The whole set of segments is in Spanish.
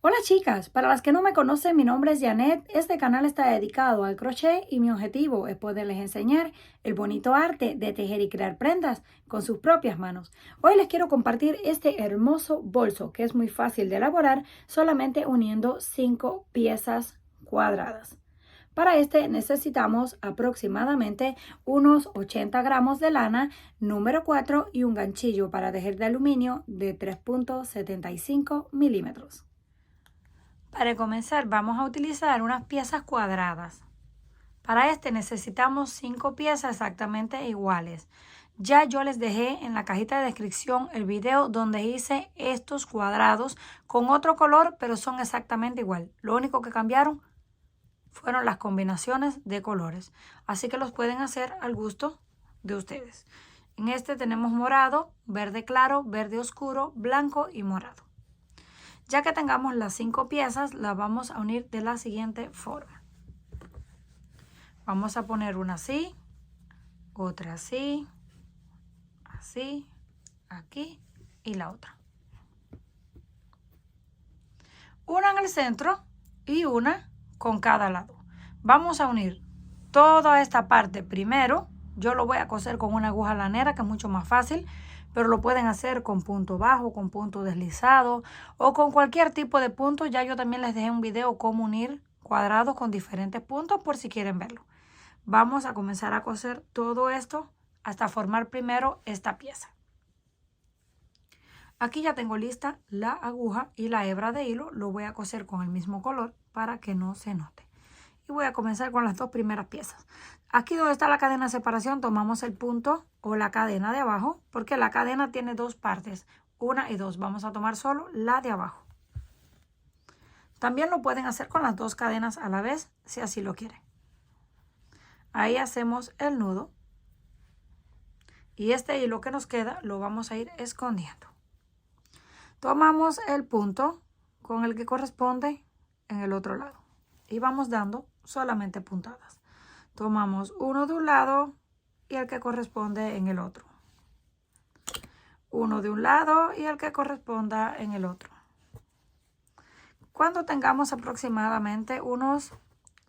Hola chicas, para las que no me conocen, mi nombre es Janet. Este canal está dedicado al crochet y mi objetivo es poderles enseñar el bonito arte de tejer y crear prendas con sus propias manos. Hoy les quiero compartir este hermoso bolso que es muy fácil de elaborar solamente uniendo 5 piezas cuadradas. Para este necesitamos aproximadamente unos 80 gramos de lana número 4 y un ganchillo para tejer de aluminio de 3.75 milímetros. Para comenzar vamos a utilizar unas piezas cuadradas. Para este necesitamos 5 piezas exactamente iguales. Ya yo les dejé en la cajita de descripción el video donde hice estos cuadrados con otro color, pero son exactamente igual. Lo único que cambiaron fueron las combinaciones de colores. Así que los pueden hacer al gusto de ustedes. En este tenemos morado, verde claro, verde oscuro, blanco y morado. Ya que tengamos las 5 piezas, las vamos a unir de la siguiente forma. Vamos a poner una así, otra así, así, aquí y la otra. Una en el centro y una con cada lado. Vamos a unir toda esta parte primero. Yo lo voy a coser con una aguja lanera que es mucho más fácil, pero lo pueden hacer con punto bajo, con punto deslizado o con cualquier tipo de punto. Ya yo también les dejé un video cómo unir cuadrados con diferentes puntos por si quieren verlo. Vamos a comenzar a coser todo esto hasta formar primero esta pieza. Aquí ya tengo lista la aguja y la hebra de hilo. Lo voy a coser con el mismo color para que no se note. Y voy a comenzar con las dos primeras piezas. Aquí donde está la cadena de separación tomamos el punto o la cadena de abajo, porque la cadena tiene dos partes, una y dos. Vamos a tomar solo la de abajo. También lo pueden hacer con las dos cadenas a la vez, si así lo quieren. Ahí hacemos el nudo. Y este hilo que nos queda lo vamos a ir escondiendo. Tomamos el punto con el que corresponde en el otro lado. Y vamos dando solamente puntadas. Tomamos uno de un lado y el que corresponde en el otro. Uno de un lado y el que corresponda en el otro. Cuando tengamos aproximadamente unos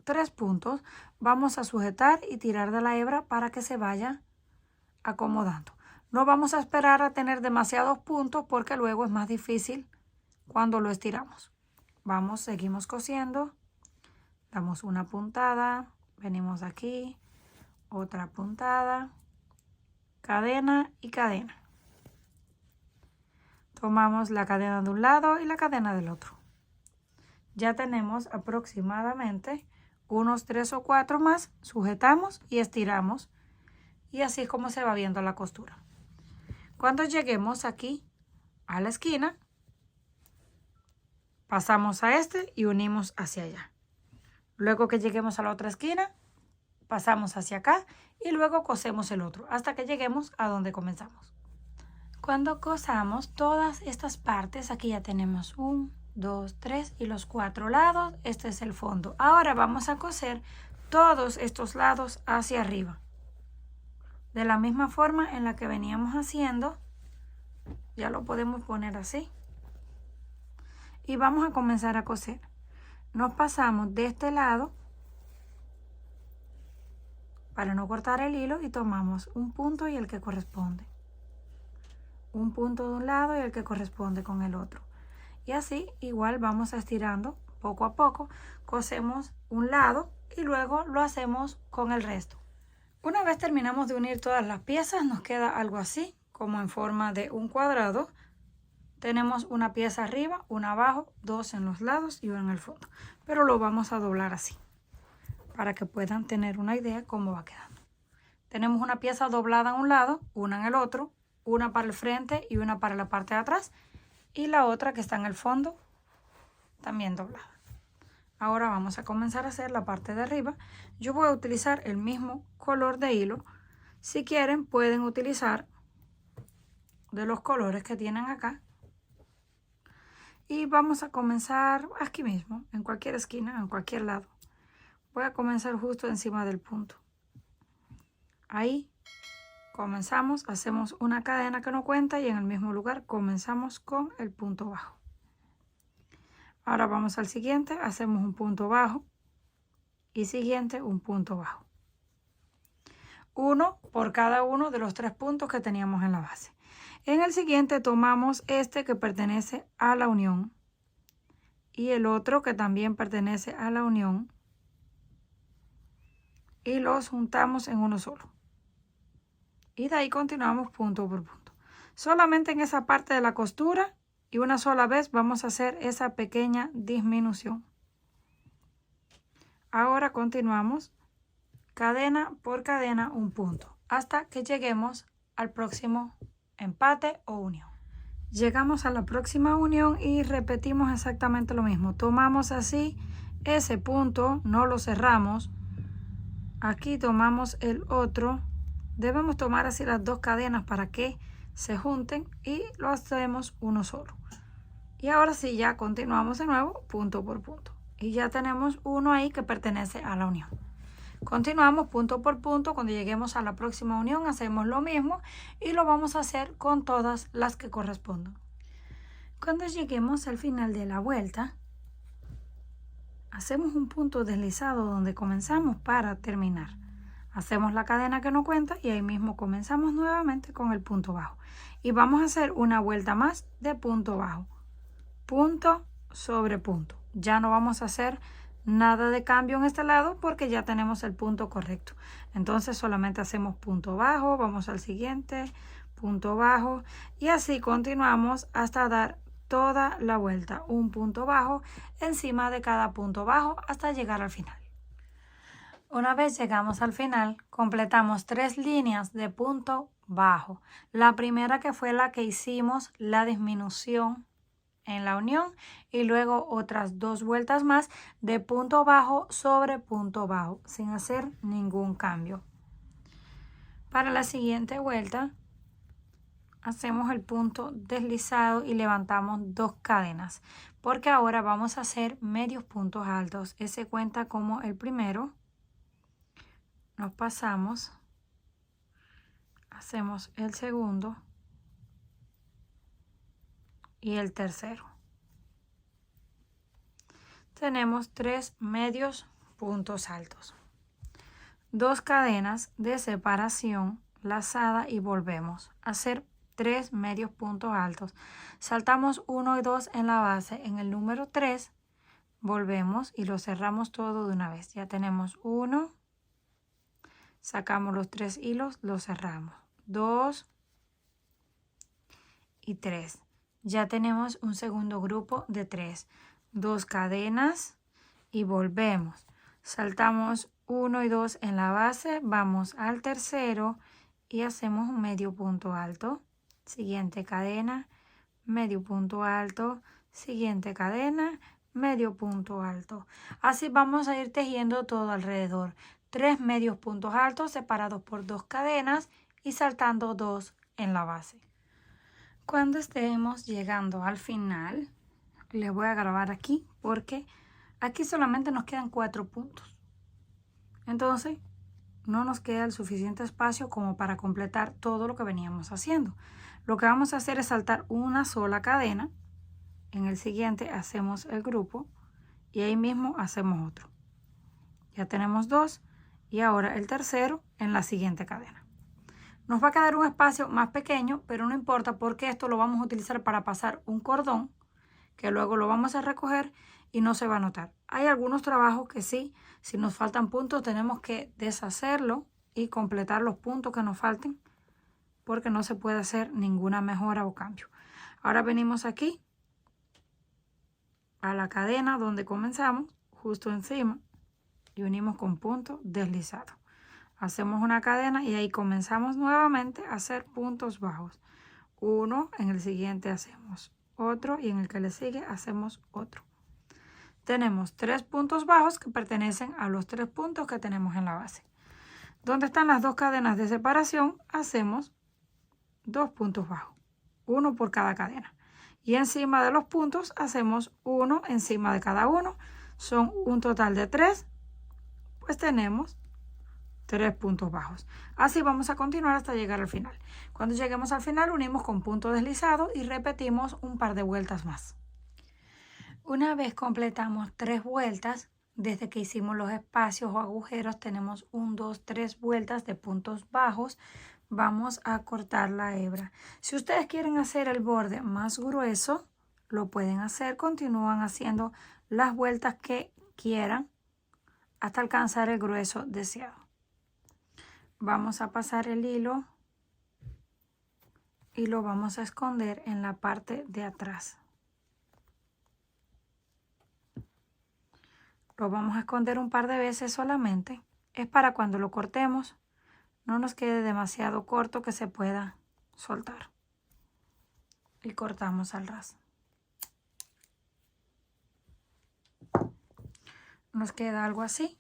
3 puntos, vamos a sujetar y tirar de la hebra para que se vaya acomodando. No vamos a esperar a tener demasiados puntos porque luego es más difícil cuando lo estiramos. Seguimos cosiendo. Damos una puntada, venimos aquí, otra puntada, cadena y cadena. Tomamos la cadena de un lado y la cadena del otro. Ya tenemos aproximadamente unos 3 o 4 más, sujetamos y estiramos. Y así es como se va viendo la costura. Cuando lleguemos aquí a la esquina, pasamos a este y unimos hacia allá. Luego que lleguemos a la otra esquina, pasamos hacia acá y luego cosemos el otro hasta que lleguemos a donde comenzamos. Cuando cosamos todas estas partes, aquí ya tenemos 1, 2, 3 y los 4 lados. Este es el fondo. Ahora vamos a coser todos estos lados hacia arriba. De la misma forma en la que veníamos haciendo, ya lo podemos poner así. Y vamos a comenzar a coser. Nos pasamos de este lado para no cortar el hilo y tomamos un punto y el que corresponde. Un punto de un lado y el que corresponde con el otro. Y así igual vamos estirando poco a poco. Cosemos un lado y luego lo hacemos con el resto. Una vez terminamos de unir todas las piezas, nos queda algo así, como en forma de un cuadrado. Tenemos una pieza arriba, una abajo, 2 en los lados y una en el fondo. Pero lo vamos a doblar así, para que puedan tener una idea cómo va quedando. Tenemos una pieza doblada en un lado, una en el otro, una para el frente y una para la parte de atrás. Y la otra que está en el fondo, también doblada. Ahora vamos a comenzar a hacer la parte de arriba. Yo voy a utilizar el mismo color de hilo. Si quieren, pueden utilizar de los colores que tienen acá. Y vamos a comenzar aquí mismo, en cualquier esquina, en cualquier lado. Voy a comenzar justo encima del punto. Ahí comenzamos, hacemos una cadena que no cuenta y en el mismo lugar comenzamos con el punto bajo. Ahora vamos al siguiente, hacemos un punto bajo y siguiente un punto bajo. Uno por cada uno de los 3 puntos que teníamos en la base. En el siguiente tomamos este que pertenece a la unión y el otro que también pertenece a la unión y los juntamos en uno solo. Y de ahí continuamos punto por punto. Solamente en esa parte de la costura y una sola vez vamos a hacer esa pequeña disminución. Ahora continuamos cadena por cadena un punto hasta que lleguemos al próximo empate o unión. Llegamos a la próxima unión y repetimos exactamente lo mismo. Tomamos así ese punto, no lo cerramos. Aquí tomamos el otro. Debemos tomar así las 2 cadenas para que se junten y lo hacemos uno solo. Y ahora sí ya continuamos de nuevo punto por punto. Y ya tenemos uno ahí que pertenece a la unión. Continuamos punto por punto. Cuando lleguemos a la próxima unión hacemos lo mismo y lo vamos a hacer con todas las que correspondan. Cuando lleguemos al final de la vuelta, hacemos un punto deslizado donde comenzamos para terminar. Hacemos la cadena que no cuenta y ahí mismo comenzamos nuevamente con el punto bajo. Y vamos a hacer una vuelta más de punto bajo. Punto sobre punto. Ya no vamos a hacer nada de cambio en este lado porque ya tenemos el punto correcto. Entonces solamente hacemos punto bajo, vamos al siguiente, punto bajo y así continuamos hasta dar toda la vuelta. Un punto bajo encima de cada punto bajo hasta llegar al final. Una vez llegamos al final, completamos 3 líneas de punto bajo. La primera que fue la que hicimos la disminución en la unión y luego otras 2 vueltas más de punto bajo sobre punto bajo sin hacer ningún cambio. Para la siguiente vuelta hacemos el punto deslizado y levantamos 2 cadenas porque ahora vamos a hacer medios puntos altos. Ese cuenta como el primero. Nos pasamos, hacemos el segundo y el tercero. Tenemos 3 medios puntos altos. 2 cadenas de separación lazada y volvemos a hacer 3 medios puntos altos. Saltamos 1 y 2 en la base. En el número 3 volvemos y lo cerramos todo de una vez. Ya tenemos 1. Sacamos los 3 hilos, los cerramos. 2 y 3. Ya tenemos un segundo grupo de 3. 2 cadenas y volvemos. Saltamos 1 y 2 en la base, vamos al tercero y hacemos un medio punto alto. Siguiente cadena, medio punto alto. Siguiente cadena, medio punto alto. Así vamos a ir tejiendo todo alrededor. 3 medios puntos altos separados por 2 cadenas y saltando 2 en la base. Cuando estemos llegando al final, les voy a grabar aquí porque aquí solamente nos quedan 4 puntos. Entonces, no nos queda el suficiente espacio como para completar todo lo que veníamos haciendo. Lo que vamos a hacer es saltar una sola cadena. En el siguiente hacemos el grupo y ahí mismo hacemos otro. Ya tenemos 2. Y ahora el tercero en la siguiente cadena. Nos va a quedar un espacio más pequeño, pero no importa porque esto lo vamos a utilizar para pasar un cordón, que luego lo vamos a recoger y no se va a notar. Hay algunos trabajos que sí, si nos faltan puntos tenemos que deshacerlo y completar los puntos que nos falten, porque no se puede hacer ninguna mejora o cambio. Ahora venimos aquí a la cadena donde comenzamos, justo encima. Y unimos con punto deslizado. Hacemos una cadena y ahí comenzamos nuevamente a hacer puntos bajos. Uno, en el siguiente hacemos otro y en el que le sigue hacemos otro. Tenemos 3 puntos bajos que pertenecen a los 3 puntos que tenemos en la base. Donde están las 2 cadenas de separación, hacemos 2 puntos bajos, 1 por cada cadena. Y encima de los puntos hacemos 1 encima de cada uno. Son un total de 3. Pues tenemos 3 puntos bajos. Así vamos a continuar hasta llegar al final. Cuando lleguemos al final unimos con punto deslizado y repetimos un par de vueltas más. Una vez completamos 3 vueltas, desde que hicimos los espacios o agujeros, tenemos 1, 2, 3 vueltas de puntos bajos. Vamos a cortar la hebra. Si ustedes quieren hacer el borde más grueso, lo pueden hacer. Continúan haciendo las vueltas que quieran hasta alcanzar el grueso deseado. Vamos a pasar el hilo y lo vamos a esconder en la parte de atrás. Lo vamos a esconder un par de veces solamente. Es para cuando lo cortemos no nos quede demasiado corto que se pueda soltar. Y cortamos al ras. Nos queda algo así.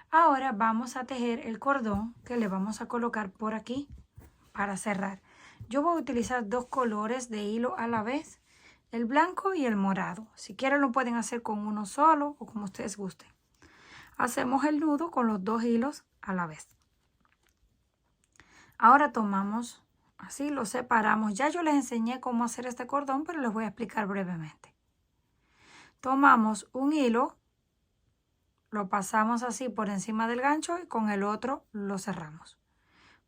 Ahora vamos a tejer el cordón que le vamos a colocar por aquí para cerrar. Yo voy a utilizar 2 colores de hilo a la vez, el blanco y el morado. Si quieren lo pueden hacer con uno solo o como ustedes gusten. Hacemos el nudo con los 2 hilos a la vez. Ahora tomamos así, lo separamos. Ya yo les enseñé cómo hacer este cordón, pero les voy a explicar brevemente. Tomamos un hilo, lo pasamos así por encima del gancho y con el otro lo cerramos.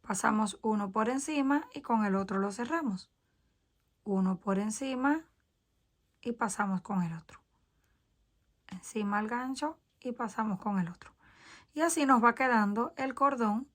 Pasamos uno por encima y con el otro lo cerramos. Uno por encima y pasamos con el otro. Encima el gancho y pasamos con el otro. Y así nos va quedando el cordón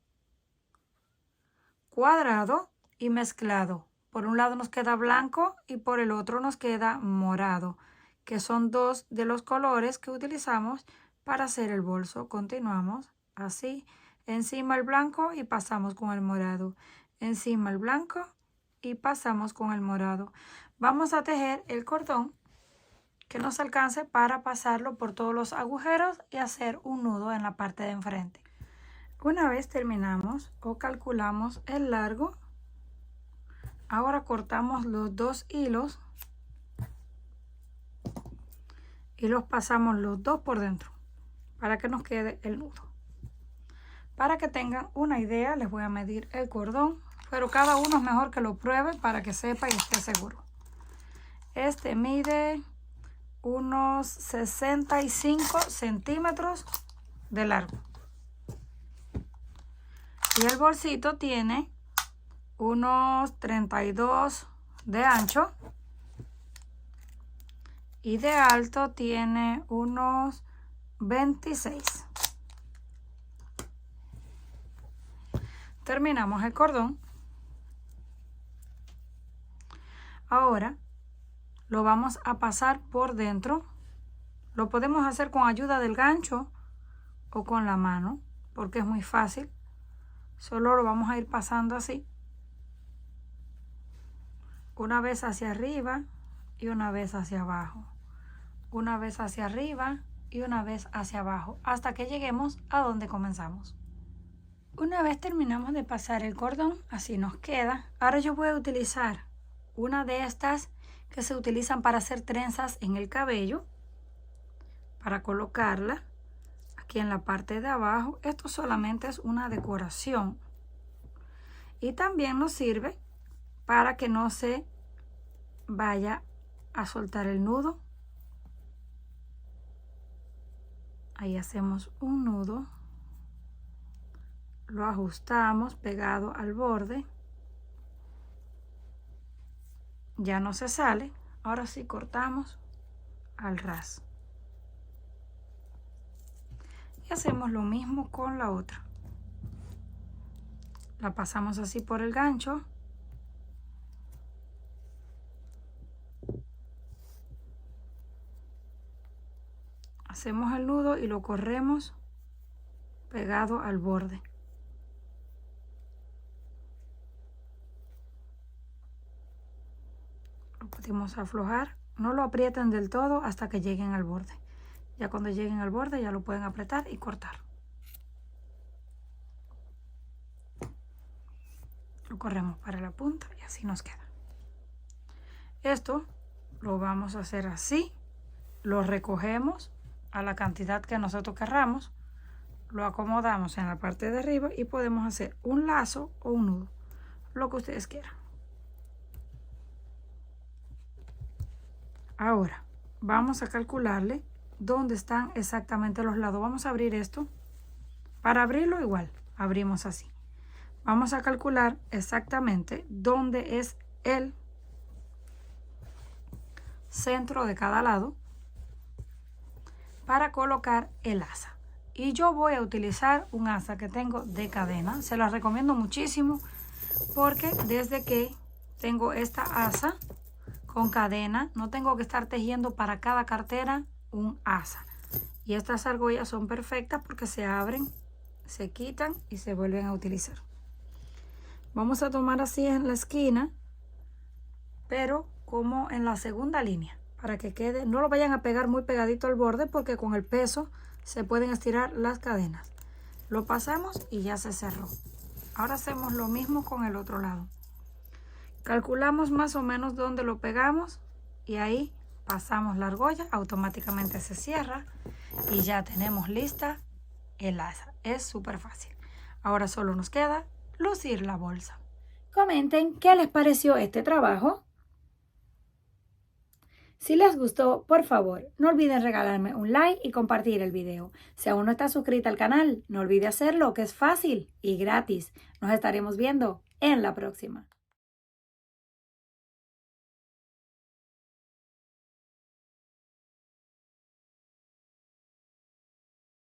cuadrado y mezclado. Por un lado nos queda blanco y por el otro nos queda morado, que son 2 de los colores que utilizamos para hacer el bolso. Continuamos así, encima el blanco y pasamos con el morado, encima el blanco y pasamos con el morado. Vamos a tejer el cordón que nos alcance para pasarlo por todos los agujeros y hacer un nudo en la parte de enfrente. Una vez terminamos o calculamos el largo, ahora cortamos los 2 hilos y los pasamos los 2 por dentro para que nos quede el nudo. Para que tengan una idea, les voy a medir el cordón, pero cada uno es mejor que lo pruebe para que sepa y esté seguro. Este mide unos 65 centímetros de largo. Y el bolsito tiene unos 32 de ancho. Y de alto tiene unos 26. Terminamos el cordón. Ahora lo vamos a pasar por dentro. Lo podemos hacer con ayuda del gancho o con la mano, porque es muy fácil. Solo lo vamos a ir pasando así. Una vez hacia arriba y una vez hacia abajo. Una vez hacia arriba y una vez hacia abajo, hasta que lleguemos a donde comenzamos. Una vez terminamos de pasar el cordón, así nos queda. Ahora yo voy a utilizar una de estas que se utilizan para hacer trenzas en el cabello, para colocarla aquí en la parte de abajo. Esto solamente es una decoración y también nos sirve para que no se vaya a soltar el nudo. Ahí hacemos un nudo, lo ajustamos pegado al borde, ya no se sale. Ahora sí cortamos al ras y hacemos lo mismo con la otra. La pasamos así por el gancho, hacemos el nudo y lo corremos pegado al borde. Lo podemos aflojar, no lo aprieten del todo hasta que lleguen al borde. Ya cuando lleguen al borde ya lo pueden apretar y cortar. Lo corremos para la punta y así nos queda. Esto lo vamos a hacer así, lo recogemos a la cantidad que nosotros querramos, lo acomodamos en la parte de arriba y podemos hacer un lazo o un nudo, lo que ustedes quieran. Ahora, vamos a calcularle dónde están exactamente los lados. Vamos a abrir esto. Para abrirlo igual, abrimos así. Vamos a calcular exactamente dónde es el centro de cada lado para colocar el asa. Y yo voy a utilizar un asa que tengo de cadena. Se la recomiendo muchísimo porque desde que tengo esta asa con cadena, no tengo que estar tejiendo para cada cartera un asa. Y estas argollas son perfectas porque se abren, se quitan y se vuelven a utilizar. Vamos a tomar así en la esquina, pero como en la segunda línea, para que quede, no lo vayan a pegar muy pegadito al borde porque con el peso se pueden estirar las cadenas. Lo pasamos y ya se cerró. Ahora hacemos lo mismo con el otro lado. Calculamos más o menos dónde lo pegamos y ahí pasamos la argolla, automáticamente se cierra y ya tenemos lista el asa. Es súper fácil. Ahora solo nos queda lucir la bolsa. Comenten qué les pareció este trabajo. Si les gustó, por favor, no olviden regalarme un like y compartir el video. Si aún no estás suscrita al canal, no olvide hacerlo, que es fácil y gratis. Nos estaremos viendo en la próxima.